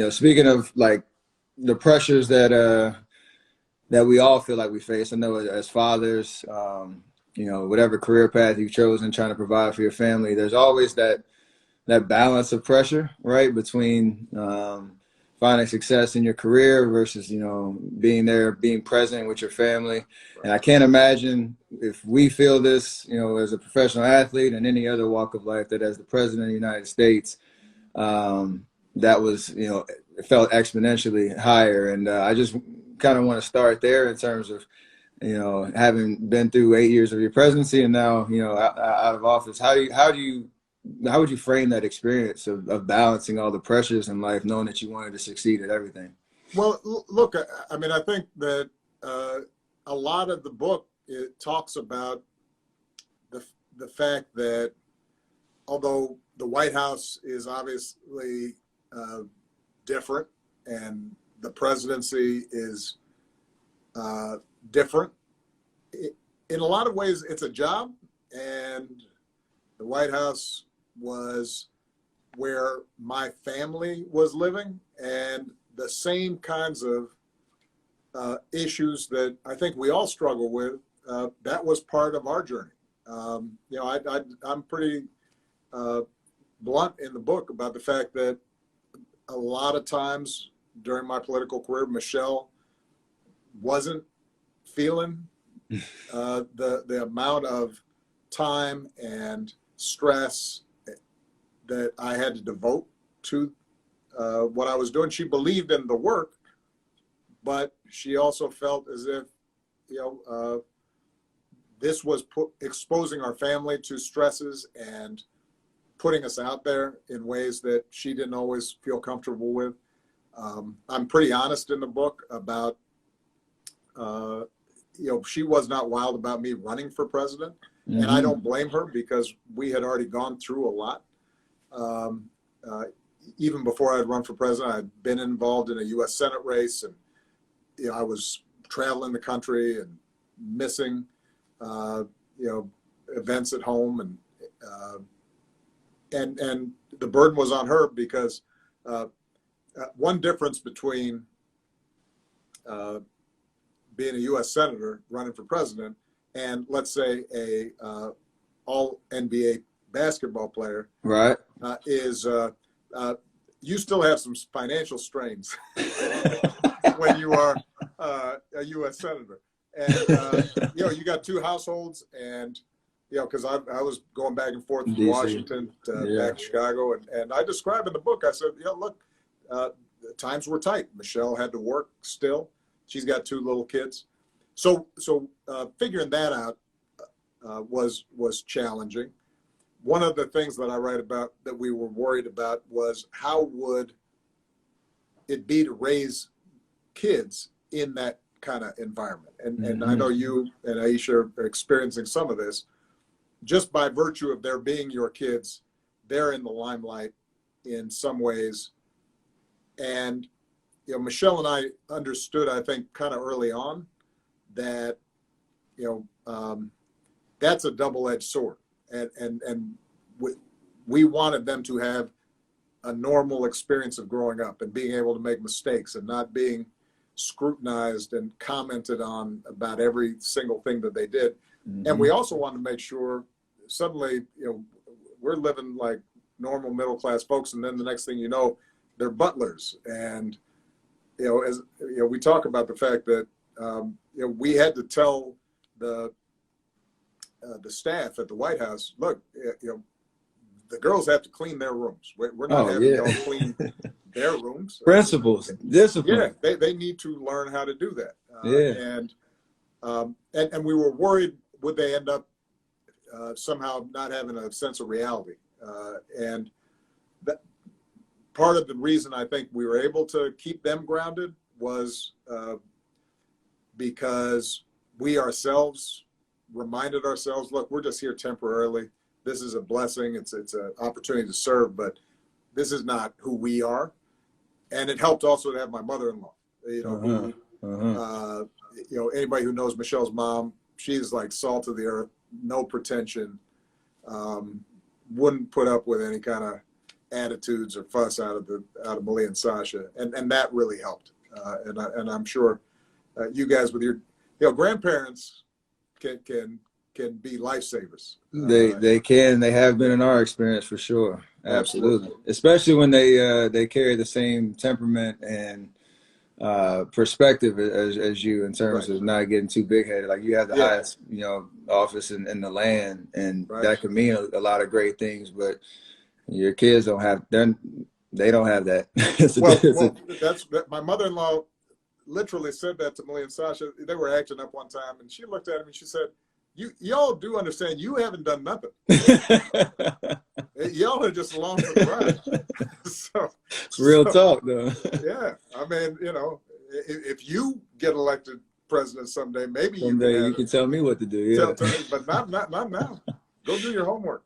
speaking of like the pressures that we all feel like we face. I know as fathers, whatever career path you've chosen, trying to provide for your family, there's always that balance of pressure, right, between finding success in your career versus being there, being present with your family. And I can't imagine if we feel this, as a professional athlete and any other walk of life, that as the president of the United States, that was, it felt exponentially higher. And I just kind of want to start there in terms of, having been through 8 years of your presidency and now, out of office. How would you frame that experience of balancing all the pressures in life, knowing that you wanted to succeed at everything? Well, look, I mean, I think that a lot of the book, it talks about the fact that although the White House is obviously different and the presidency is different, in a lot of ways it's a job, and the White House was where my family was living, and the same kinds of issues that I think we all struggle with, that was part of our journey. I'm pretty blunt in the book about the fact that a lot of times during my political career, Michelle wasn't feeling the amount of time and stress that I had to devote to what I was doing. She believed in the work, but she also felt as if, this was exposing our family to stresses and putting us out there in ways that she didn't always feel comfortable with. I'm pretty honest in the book about, she was not wild about me running for president. Mm-hmm. And I don't blame her, because we had already gone through a lot. Even before I'd run for president, I'd been involved in a U.S. Senate race, and I was traveling the country and missing, events at home, and the burden was on her, because one difference between being a U.S. senator running for president and, let's say, a all NBA basketball player, right, is you still have some financial strains when you are a U.S. senator. And, you got two households, and, because I was going back and forth from DC, Washington to back to Chicago. And I describe in the book, I said, look, times were tight. Michelle had to work still. She's got two little kids. So figuring that out was challenging. One of the things that I write about that we were worried about was how would it be to raise kids in that kind of environment. And I know you and Aisha are experiencing some of this. Just by virtue of their being your kids, they're in the limelight in some ways. And, Michelle and I understood, I think, kind of early on that, that's a double-edged sword. And we wanted them to have a normal experience of growing up and being able to make mistakes and not being scrutinized and commented on about every single thing that they did. Mm-hmm. And we also wanted to make sure suddenly, we're living like normal middle-class folks, and then the next thing you know, they're butlers. And, as we talk about the fact that, we had to tell the staff at the White House, look, the girls have to clean their rooms. We're not having y'all clean their rooms. Principles, discipline. Yeah, they need to learn how to do that. And we were worried, would they end up somehow not having a sense of reality? And that part of the reason I think we were able to keep them grounded was because we ourselves reminded ourselves, look, we're just here temporarily. This is a blessing. It's an opportunity to serve, but this is not who we are. And it helped also to have my mother-in-law, anybody who knows Michelle's mom, she's like salt of the earth, no pretension, wouldn't put up with any kind of attitudes or fuss out of Malia and Sasha, and that really helped. And I'm sure you guys with your grandparents can be lifesavers. They can. They have been in our experience for sure. Absolutely. Especially when they carry the same temperament and perspective as you, in terms Right. of not getting too big headed. Like, you have the Yeah. highest, office in the land, and Right. that can mean a lot of great things. But your kids don't have. They don't have that. That's my mother-in-law literally said that to Malia and Sasha. They were acting up one time, and she looked at him and she said, y'all do understand you haven't done nothing. Y'all are just along for the ride. It's real talk, though. Yeah, I mean, if you get elected president someday, maybe you can tell me what to do. Yeah, but not now. Go do your homework.